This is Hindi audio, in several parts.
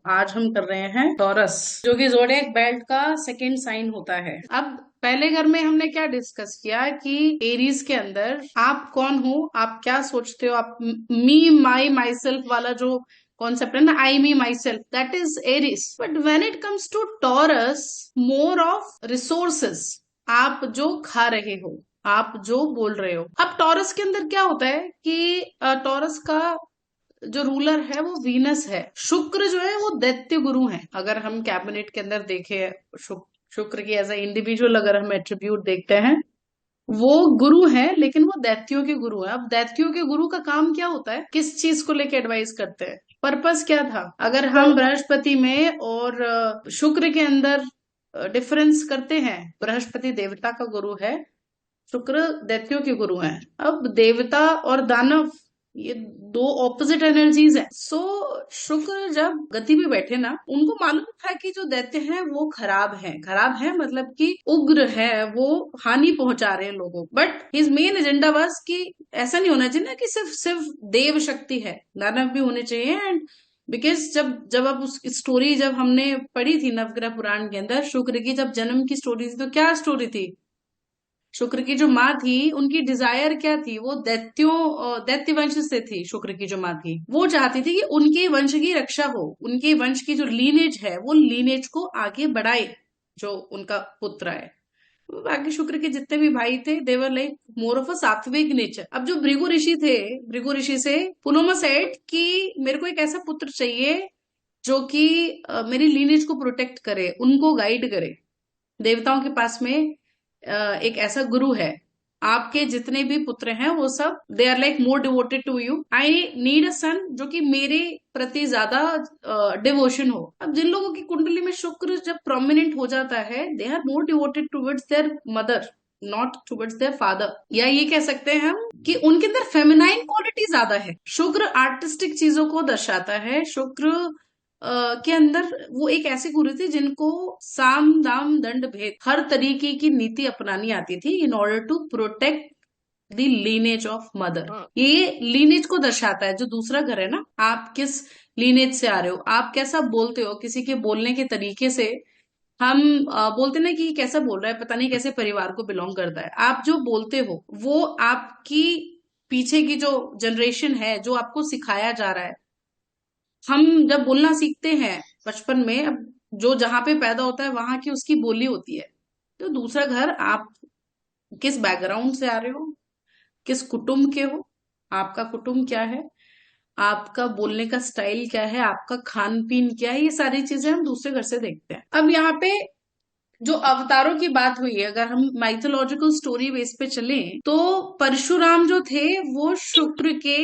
आज हम कर रहे हैं टॉरस, जो कि जोडिएक बेल्ट का सेकंड साइन होता है। अब पहले घर में हमने क्या डिस्कस किया कि एरीज के अंदर आप कौन हो, आप क्या सोचते हो, आप मी माई माई सेल्फ वाला जो कॉन्सेप्ट है ना, I me myself, that is Aries. But when it comes to Taurus, more of resources, आप जो खा रहे हो, आप जो बोल रहे हो। अब टॉरस के अंदर क्या होता है कि टॉरस का जो रूलर है वो वीनस है। शुक्र जो है वो दैत्य गुरु है। अगर हम कैबिनेट के अंदर देखें शुक्र की एज ए इंडिविजुअल अगर हम एट्रीब्यूट देखते हैं, वो गुरु है, लेकिन वो दैत्यों के गुरु है। अब दैत्यों के गुरु का काम क्या होता है, किस चीज को लेके एडवाइस करते हैं, पर्पस क्या था। अगर हम बृहस्पति में और शुक्र के अंदर डिफरेंस करते हैं, बृहस्पति देवता का गुरु है, शुक्र दैत्यों के गुरु हैं। अब देवता और दानव ये दो ऑपोजिट एनर्जीज है। सो शुक्र जब गति में बैठे ना, उनको मालूम था कि जो दैत्य हैं वो खराब हैं। खराब है मतलब कि उग्र है, वो हानि पहुंचा रहे हैं लोगों को। बट हिज मेन एजेंडा बस कि ऐसा नहीं होना चाहिए ना कि सिर्फ सिर्फ देव शक्ति है, दानव भी होने चाहिए। एंड बिकॉज जब जब अब उस स्टोरी जब हमने पढ़ी थी नवग्रह पुराण के अंदर, शुक्र की जब जन्म की स्टोरी थी, तो क्या स्टोरी थी, शुक्र की जो माँ थी उनकी डिजायर क्या थी, वो दैत्य वंश से थी। शुक्र की जो माँ थी वो चाहती थी कि उनके वंश की रक्षा हो, उनके वंश की जो लीनेज है वो लीनेज को आगे बढ़ाए, जो उनका पुत्र है। बाकी शुक्र के जितने भी भाई थे देवर लाइक मोर ऑफ अ सात्विक नेचर। अब जो भृगु ऋषि थे, भृगु ऋषि से पुलोमा सेड कि मेरे को एक ऐसा पुत्र चाहिए जो कि मेरी लीनेज को प्रोटेक्ट करे, उनको गाइड करे। देवताओं के पास में एक ऐसा गुरु है। आपके जितने भी पुत्र हैं वो सब they are like more devoted to you. I need a son जो कि मेरे प्रति ज्यादा डिवोशन हो। अब जिन लोगों की कुंडली में शुक्र जब प्रोमिनेंट हो जाता है, they are more devoted towards their mother, not towards their father. या ये कह सकते हैं हम कि उनके अंदर फेमिनाइन क्वालिटी ज्यादा है। शुक्र आर्टिस्टिक चीजों को दर्शाता है। शुक्र के अंदर वो एक ऐसे गुरु थे जिनको साम दाम दंड भेद हर तरीके की नीति अपनानी आती थी in order to protect the lineage of mother. ये लीनेज को दर्शाता है। जो दूसरा घर है ना, आप किस लीनेज से आ रहे हो, आप कैसा बोलते हो, किसी के बोलने के तरीके से हम बोलते ना कि कैसा बोल रहा है, पता नहीं कैसे परिवार को बिलोंग करता है। आप जो बोलते हो वो आपकी पीछे की जो जनरेशन है, जो आपको सिखाया जा रहा है। हम जब बोलना सीखते हैं बचपन में, अब जो जहां पे पैदा होता है वहां की उसकी बोली होती है। तो दूसरा घर, आप किस बैकग्राउंड से आ रहे हो, किस कुटुंब के हो, आपका कुटुंब क्या है, आपका बोलने का स्टाइल क्या है, आपका खान पीन क्या है, ये सारी चीजें हम दूसरे घर से देखते हैं। अब यहाँ पे जो अवतारों की बात हुई है, अगर हम माइथोलॉजिकल स्टोरी बेस पे चले, तो परशुराम जो थे वो शुक्र के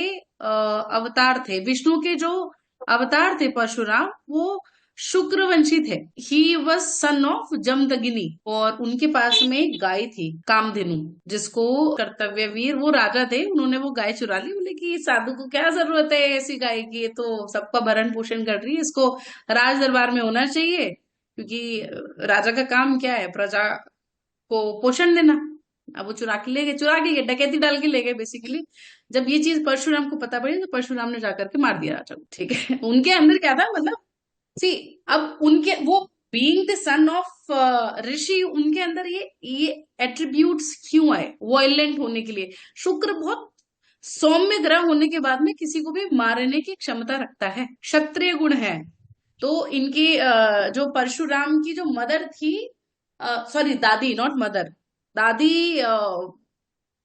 अवतार थे। विष्णु के जो अवतार थे परशुराम, वो शुक्रवंशी थे। ही वॉज सन ऑफ जमदगिनी, और उनके पास में एक गाय थी कामधेनु, जिसको कर्तव्यवीर वो राजा थे, उन्होंने वो गाय चुरा ली। बोले कि साधु को क्या जरूरत है ऐसी गाय की, ये तो सबका भरण पोषण कर रही है, इसको राज दरबार में होना चाहिए। क्योंकि राजा का काम क्या है, प्रजा को पोषण देना। अब वो चुरा के ले गए, चुरा के डकैती डाल के ले गए बेसिकली। जब ये चीज परशुराम को पता पड़ी तो परशुराम ने जाकर के मार दिया राजा को। ठीक है, उनके अंदर क्या था मतलब, सी, अब उनके वो बीइंग द सन ऑफ ऋषि, उनके अंदर ये एट्रीब्यूट्स क्यों आए वायलेंट होने के लिए। शुक्र बहुत सौम्य ग्रह होने के बाद में किसी को भी मारने की क्षमता रखता है, क्षत्रिय गुण है। तो इनकी जो परशुराम की जो मदर थी, सॉरी दादी, नॉट मदर, दादी,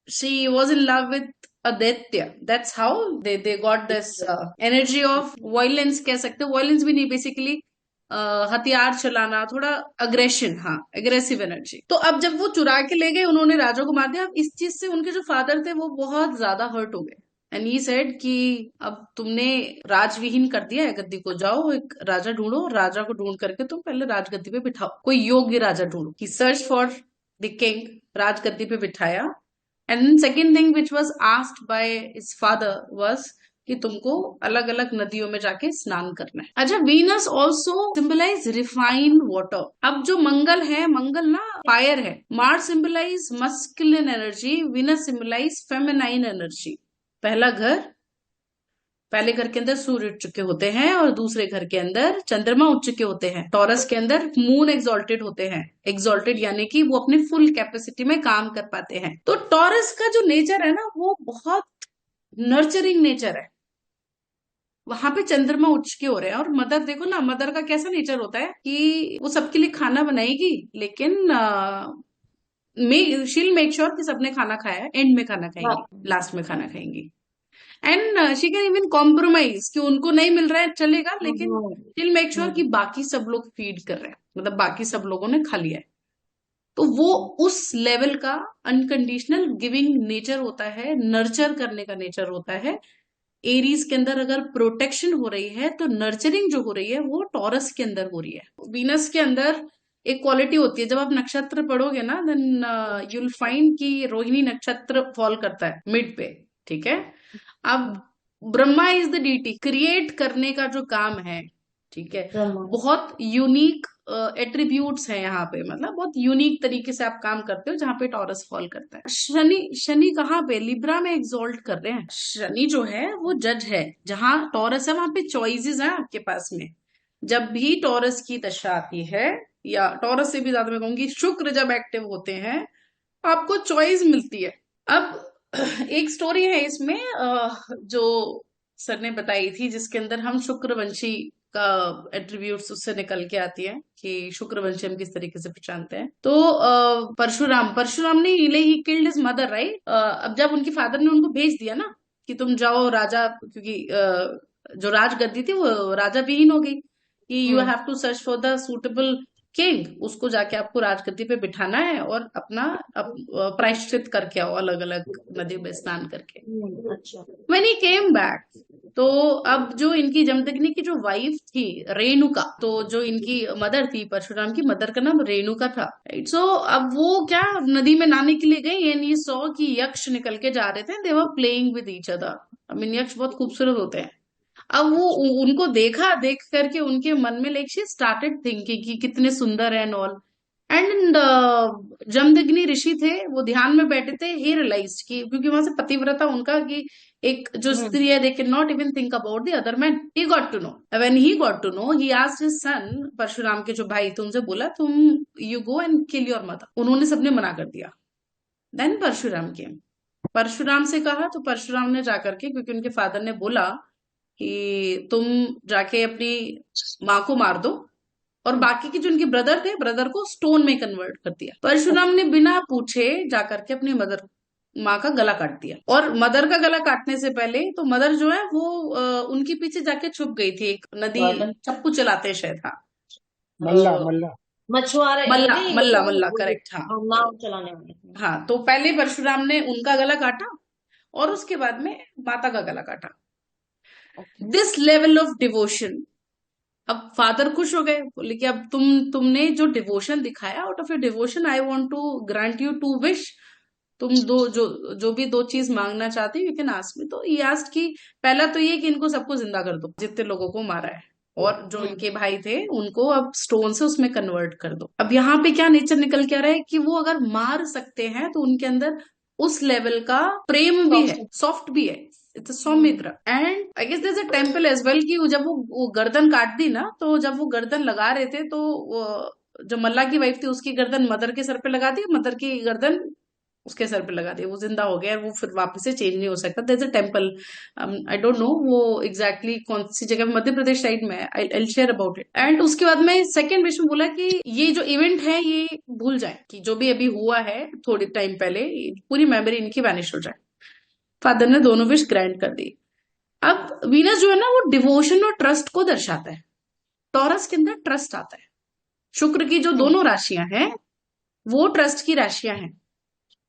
she was in love with अदैत्य। That's how they got this energy of violence, कह सकते हो। वायलेंस भी नहीं, बेसिकली हथियार चलाना, थोड़ा अग्रेशन, हाँ, एग्रेसिव एनर्जी। तो अब जब वो चुरा के ले गए, उन्होंने राजा को मार दिया। अब इस चीज से उनके जो फादर थे वो बहुत ज्यादा हर्ट हो गए। एंड ही सेड कि अब तुमने राजविहीन कर दिया है गद्दी को, जाओ एक राजा ढूंढो, राजा को ढूंढ करके तुम पहले राजगद्दी पे बिठाओ, कोई योग्य राजा ढूंढो। ही सर्च फॉर द किंग, राजगद्दी पे बिठाया। And second thing which was asked by his father was कि तुमको अलग अलग नदियों में जाके स्नान करना है। अच्छा, Venus also symbolise refined water. अब जो मंगल है, मंगल ना फायर है, Mars symbolise masculine energy, Venus symbolise feminine energy. पहला घर, पहले घर के अंदर सूर्य उठ चुके होते हैं और दूसरे घर के अंदर चंद्रमा उठ चुके होते हैं। टॉरस के अंदर मून एक्सॉल्टेड होते हैं। एक्सॉल्टेड यानी कि वो अपनी फुल कैपेसिटी में काम कर पाते हैं। तो टॉरस का जो नेचर है ना, वो बहुत नर्चरिंग नेचर है। वहां पे चंद्रमा उच्च के हो रहे हैं। और मदर देखो ना, मदर का कैसा नेचर होता है कि वो सबके लिए खाना बनाएगी, लेकिन शील मेक श्योर कि सबने खाना खाया है, एंड में खाना खाएंगी, लास्ट में खाना खाएंगी। And she can even compromise कि उनको नहीं मिल रहा है चलेगा, लेकिन शील मेक श्योर कि बाकी सब लोग फीड कर रहे हैं, मतलब बाकी सब लोगों ने खा लिया है। तो वो उस लेवल का अनकंडीशनल गिविंग नेचर होता है, नर्चर करने का नेचर होता है। एरीज के अंदर अगर प्रोटेक्शन हो रही है तो नर्चरिंग जो हो रही है वो टॉरस के अंदर हो रही है। वीनस के अंदर एक क्वालिटी होती है, जब आप नक्षत्र पढ़ोगे ना, देन यूल फाइंड कि रोहिणी नक्षत्र फॉल करता है मिड पे, ठीक है। अब Brahma is the deity, create करने का जो काम है, ठीक है, बहुत यूनिक एट्रीब्यूट्स है यहाँ पे, मतलब बहुत यूनिक तरीके से आप काम करते हो जहाँ पे टॉरस फॉल करता है। शनि, शनि कहाँ पे, लिब्रा में एग्जॉल्ट कर रहे हैं। शनि जो है वो जज है, जहां टॉरस है वहां पे चॉइसेस हैं आपके पास में। जब भी टॉरस की दशा आती है, या टॉरस से भी ज्यादा मैं कहूंगी शुक्र जब एक्टिव होते हैं, आपको चॉइस मिलती है। अब एक स्टोरी है इसमें जो सर ने बताई थी, जिसके अंदर हम शुक्रवंशी का एट्रीब्यूट्स उससे निकल के आती है कि शुक्रवंशी हम किस तरीके से पहचानते हैं। तो परशुराम, परशुराम ने he killed his mother, right. अब जब उनके फादर ने उनको भेज दिया ना कि तुम जाओ राजा, क्योंकि जो राजगद्दी थी वो राजा विहीन हो गई, कि you have to search for the suitable king, उसको जाके आपको राजगद्दी पे बिठाना है और अपना प्रायश्चित करके आओ, अलग अलग नदी में स्नान करके। व्हेन ही केम बैक, तो अब जो इनकी जमदग्नि की जो वाइफ थी रेणुका, तो जो इनकी मदर थी, परशुराम की मदर का नाम रेणुका था, राइट। सो अब वो क्या नदी में नहाने के लिए गई, एंड ये सॉ कि यक्ष निकल के जा रहे थे, they were playing with each other. I mean यक्ष बहुत खूबसूरत होते हैं। अब वो उनको देखा, देख करके उनके मन में लाइक शी स्टार्टेड थिंकिंग कि कितने सुंदर है एंड ऑल। एंड जमदग्नि ऋषि थे, वो ध्यान में बैठे थे। ही रियलाइज कि क्योंकि वहां से पतिव्रता उनका, कि एक जो स्त्री है, they can not even think about the other man. He got to know, when he got to know, he asked his son, Parshuram के जो भाई थे उनसे बोला, तुम you go and kill your mother. उन्होंने सबने मना कर दिया। देन परशुराम के, परशुराम से कहा, तो परशुराम ने जाकर के, क्योंकि उनके फादर ने बोला कि तुम जाके अपनी माँ को मार दो, और बाकी के जो उनके ब्रदर थे, ब्रदर को स्टोन में कन्वर्ट कर दिया। परशुराम ने बिना पूछे जाकर के अपनी मदर, माँ का गला काट दिया। और मदर का गला काटने से पहले तो मदर जो है वो उनके पीछे जाके छुप गई थी, एक नदी, चप्पू चलाते हैं शायद, हाँ, मल्ला मल्ला मछुआरे, मल्ला नहीं मल्ला वो मल्ला, करेक्ट, हाँ। नाव चलाने वाले। हाँ, तो पहले परशुराम ने उनका गला काटा और उसके बाद में माता का गला काटा। This level of devotion. अब फादर खुश हो गए, बोले कि अब तुमने जो डिवोशन दिखाया, out of your devotion I want to grant you two wish. तुम जो भी दो चीज मांगना चाहते हो, यू कैन आस्क मी। तो ये आस्क की, पहला तो ये कि इनको सबको जिंदा कर दो जितने लोगों को मारा है, और जो इनके भाई थे उनको अब स्टोन से उसमें कन्वर्ट कर दो। अब यहाँ पे क्या नेचर निकल के आ रहा है कि वो अगर मार सकते हैं तो उनके अंदर उस लेवल का प्रेम भी है, सॉफ्ट भी है, it's Saumitra. And I guess there is a temple as well, कि जब वो गर्दन काट दी ना, तो जब वो गर्दन लगा रहे थे, तो जो मल्ला की वाइफ थी उसकी गर्दन मदर के सर पे लगा दी, मदर की गर्दन उसके सर पे लगा दी, वो जिंदा हो गया, वो फिर वापस से चेंज नहीं हो सकता। There is a temple, I don't know वो एग्जैक्टली कौन सी जगह, मध्य प्रदेश साइड में है, I share about it. And उसके बाद में सेकंड विश में बोला कि ये जो इवेंट है ये भूल जाए, कि जो भी अभी हुआ है थोड़ी टाइम पहले, पूरी मेमोरी इनकी वैनिश हो जाए। फादर ने दोनों विश ग्रांट कर दी। अब वीनस जो है ना, वो डिवोशन और ट्रस्ट को दर्शाता है। टॉरस के अंदर ट्रस्ट आता है। शुक्र की जो दोनों राशियां हैं वो ट्रस्ट की राशियां हैं,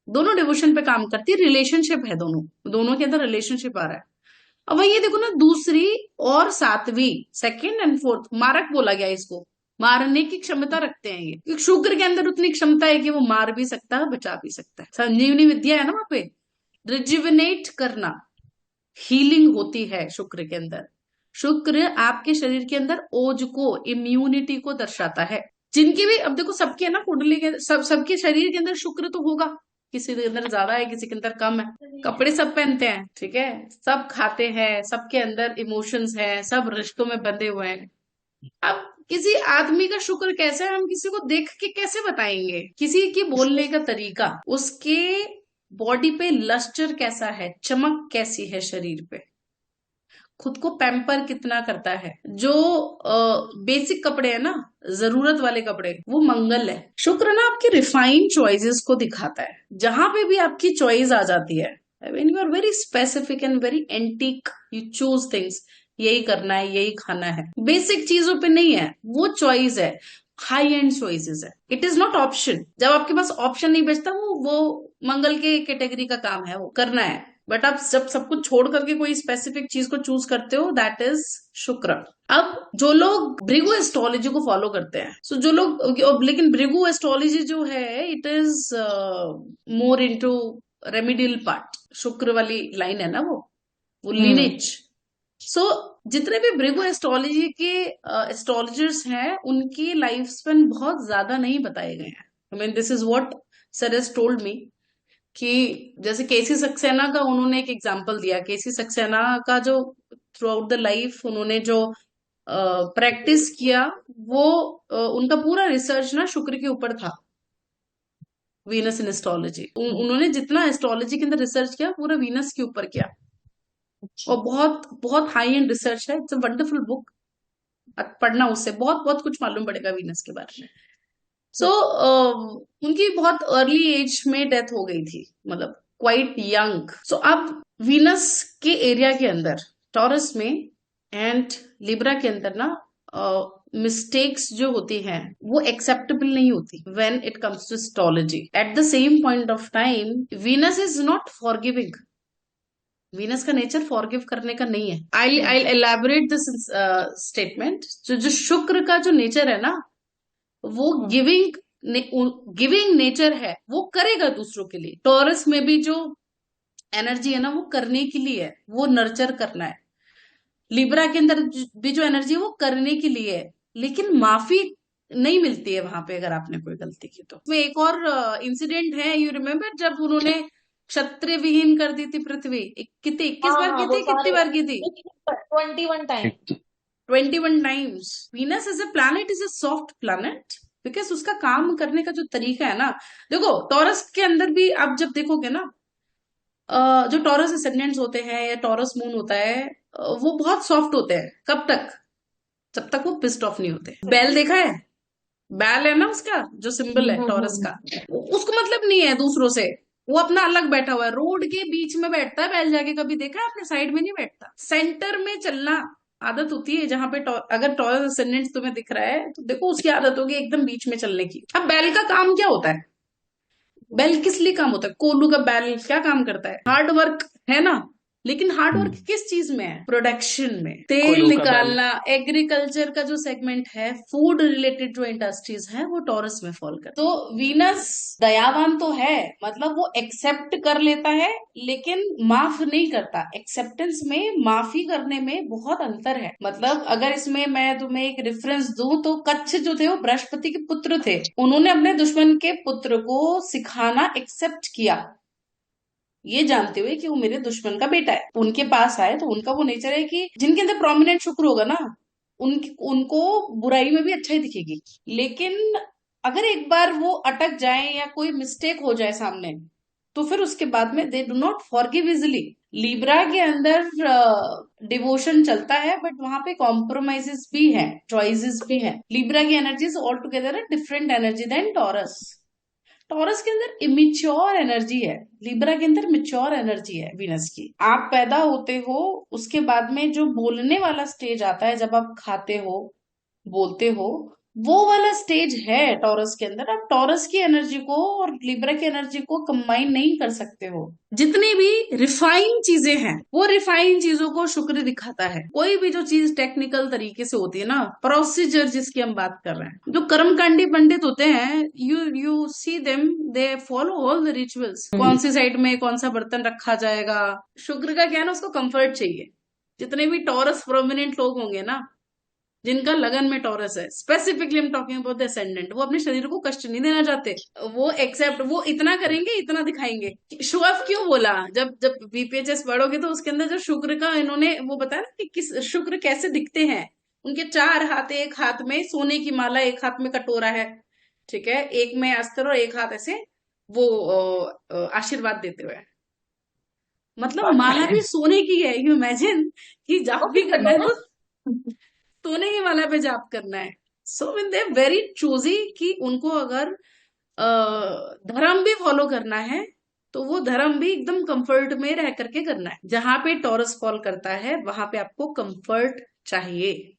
दोनों डिवोशन पे काम करती है, रिलेशनशिप है, दोनों दोनों के अंदर रिलेशनशिप आ रहा है। अब वही ये देखो ना, दूसरी और सातवीं, सेकंड एंड फोर्थ, मारक बोला गया इसको, मारने की क्षमता रखते हैं ये, क्योंकि शुक्र के अंदर उतनी क्षमता है कि वो मार भी सकता है, बचा भी सकता है। संजीवनी विद्या है ना वहां पे, रिजिविनेट करना, हीलिंग होती है शुक्र के अंदर। शुक्र आपके शरीर के अंदर ओज को, इम्यूनिटी को दर्शाता है। जिनकी भी, अब देखो सबके ना कुंडली के, सबके शरीर के अंदर शुक्र तो होगा, किसी के अंदर ज्यादा है, किसी के अंदर कम है। कपड़े सब पहनते हैं, ठीक है, सब खाते हैं, सबके अंदर इमोशंस हैं, सब रिश्तों में बंधे हुए हैं। अब किसी आदमी का शुक्र कैसा है, हम किसी को देख के कैसे बताएंगे? किसी की बोलने का तरीका, उसके बॉडी पे लस्टर कैसा है, चमक कैसी है शरीर पे, खुद को पैम्पर कितना करता है, जो बेसिक कपड़े है ना, जरूरत वाले कपड़े, वो मंगल है। शुक्र ना आपकी रिफाइंड चॉइसेस को दिखाता है। जहां पे भी आपकी चॉइस आ जाती है, when you are very specific and very antique, you choose things, यही करना है, यही खाना है, बेसिक चीजों पे नहीं है, वो चॉइस है, हाई एंड चॉइसेस है। It is not option. जब आपके पास ऑप्शन नहीं बचता, वो मंगल के कैटेगरी का काम है, वो करना है। बट आप जब सब कुछ छोड़ करके कोई स्पेसिफिक चीज को चूज करते हो, दैट इज शुक्र। अब जो लोग भृगु एस्ट्रोलॉजी को फॉलो करते हैं, सो जो लोग, लेकिन भृगु एस्ट्रोलॉजी जो है, it is more into remedial part. शुक्र वाली लाइन है ना, वो लिनेज। सो जितने भी भृगु एस्ट्रोलॉजी के एस्ट्रोलॉजर्स हैं, उनकी लाइफ स्पेन बहुत ज्यादा नहीं बताए गए हैं। I mean this is what sir has told me, कि जैसे केसी सक्सेना का उन्होंने एक एग्जाम्पल दिया। केसी सक्सेना का जो थ्रू आउट द लाइफ उन्होंने जो प्रैक्टिस किया, वो उनका पूरा रिसर्च ना शुक्र के ऊपर था, वीनस इन एस्ट्रोलॉजी। उन्होंने जितना एस्ट्रोलॉजी के अंदर रिसर्च किया, पूरा वीनस के ऊपर किया, और बहुत बहुत हाई एंड रिसर्च है। इट्स अ वंडरफुल बुक, पढ़ना, उससे बहुत बहुत कुछ मालूम पड़ेगा वीनस के बारे में। सो उनकी बहुत अर्ली एज में डेथ हो गई थी, मतलब क्वाइट यंग। सो अब वीनस के एरिया के अंदर, टॉरस में एंड लिब्रा के अंदर ना, मिस्टेक्स जो होती हैं वो एक्सेप्टेबल नहीं होती when it comes to astrology. At the same point of time, Venus is not forgiving. Venus का नेचर फॉरगिव करने का नहीं है। I elaborate this statement. जो शुक्र का जो नेचर है ना, वो गिविंग नेचर है, वो करेगा दूसरों के लिए। टॉरस में भी जो एनर्जी है ना, वो करने के लिए है, वो नर्चर करना है। लिब्रा के अंदर भी जो एनर्जी है, वो करने के लिए है, लेकिन माफी नहीं मिलती है वहां पे अगर आपने कोई गलती की तो। में एक और इंसिडेंट है, यू रिमेम्बर, जब उन्होंने क्षत्रिय विहीन कर दी थी पृथ्वी। कितनी 21 बार की वो थी, कितनी सारे बार की थी? 21 time. 21 times. Venus as a planet is a soft planet, because उसका काम करने का जो तरीका है ना, देखो टॉरस के अंदर भी आप जब देखोगे ना, जो टॉरस असेंडेंट्स होते हैं या टॉरस मून होता है, वो बहुत सॉफ्ट होते हैं। कब तक? जब तक वो पिस्ड ऑफ नहीं होते। बैल देखा है? बैल है ना, उसका जो सिंबल है टॉरस का, उसको मतलब नहीं है दूसरों से, वो अपना अलग बैठा हुआ है। रोड के बीच में बैठता है बैल जाके, कभी देखा है आपने? साइड में नहीं बैठता, सेंटर में चलना आदत होती है। जहां पे अगर टॉरस असेंडेंट तुम्हें दिख रहा है, तो देखो उसकी आदत होगी एकदम बीच में चलने की। अब बैल का काम क्या होता है? बैल किस लिए काम होता है? कोल्लू का बैल क्या काम करता है? हार्ड वर्क है ना, लेकिन हार्ड वर्क किस चीज में है? प्रोडक्शन में, तेल कोल्लू का बैल। निकालना, एग्रीकल्चर का जो सेगमेंट है, फूड रिलेटेड जो इंडस्ट्रीज है, वो टॉरस में फॉल कर। तो वीनस दयावान तो है, मतलब वो एक्सेप्ट कर लेता है, लेकिन माफ नहीं करता। एक्सेप्टेंस में, माफी करने में बहुत अंतर है। मतलब अगर इसमें मैं तुम्हें एक रेफरेंस दूं, तो कच्छ जो थे, वो बृहस्पति के पुत्र थे। उन्होंने अपने दुश्मन के पुत्र को सिखाना एक्सेप्ट किया, ये जानते हुए कि वो मेरे दुश्मन का बेटा है। उनके पास आए तो उनका वो नेचर है कि जिनके अंदर प्रोमिनेंट शुक्र होगा ना, उनको बुराई में भी अच्छाई दिखेगी। लेकिन अगर एक बार वो अटक जाए या कोई मिस्टेक हो जाए सामने, तो फिर उसके बाद में they do not forgive easily. Libra के अंदर डिवोशन चलता है, बट वहां पे कॉम्प्रोमाइजेस भी है, चॉइसेस भी है। लिब्रा की energy is all together a different energy than Taurus. Taurus के अंदर इमेच्योर एनर्जी है, लिब्रा के अंदर मेच्योर एनर्जी है वीनस की। आप पैदा होते हो, उसके बाद में जो बोलने वाला स्टेज आता है, जब आप खाते हो, बोलते हो, वो वाला स्टेज है टॉरस के अंदर। आप टॉरस की एनर्जी को और लिब्रा की एनर्जी को कंबाइन नहीं कर सकते हो। जितनी भी रिफाइन चीजें हैं, वो रिफाइन चीजों को शुक्र दिखाता है। कोई भी जो चीज टेक्निकल तरीके से होती है ना, प्रोसीजर जिसकी हम बात कर रहे हैं, जो कर्मकांडी पंडित होते हैं, you see them, they follow all the rituals. कौन सी साइड में कौन सा बर्तन रखा जाएगा। शुक्र का क्या है ना, उसको कंफर्ट चाहिए। जितने भी टॉरस प्रोमिनेंट लोग होंगे ना, जिनका लगन में टॉरस है, स्पेसिफिकली हम टॉकिंग अबाउट द असेंडेंट, वो अपने शरीर को कष्ट नहीं देना चाहते। वो एक्सेप्ट, वो इतना करेंगे, इतना दिखाएंगे। शो ऑफ क्यों बोला? जब जब बीपीएचएस पढ़ोगे तो उसके अंदर जो शुक्र का इन्होंने वो बताया ना कि किस शुक्र कैसे दिखते हैं। उनके 4 हाथ, एक हाथ में सोने की माला, एक हाथ में कटोरा है, ठीक है, एक में अस्त्र और एक हाथ ऐसे वो आशीर्वाद देते हुए। मतलब माला भी सोने की है, यू इमेजिन कि जाप भी करना है तो सोने की माला पे जाप करना है। So mean they very choosy कि उनको अगर धर्म भी फॉलो करना है तो वो धर्म भी एकदम कंफर्ट में रह करके करना है। जहां पे टॉरस फॉल करता है वहां पे आपको कंफर्ट चाहिए।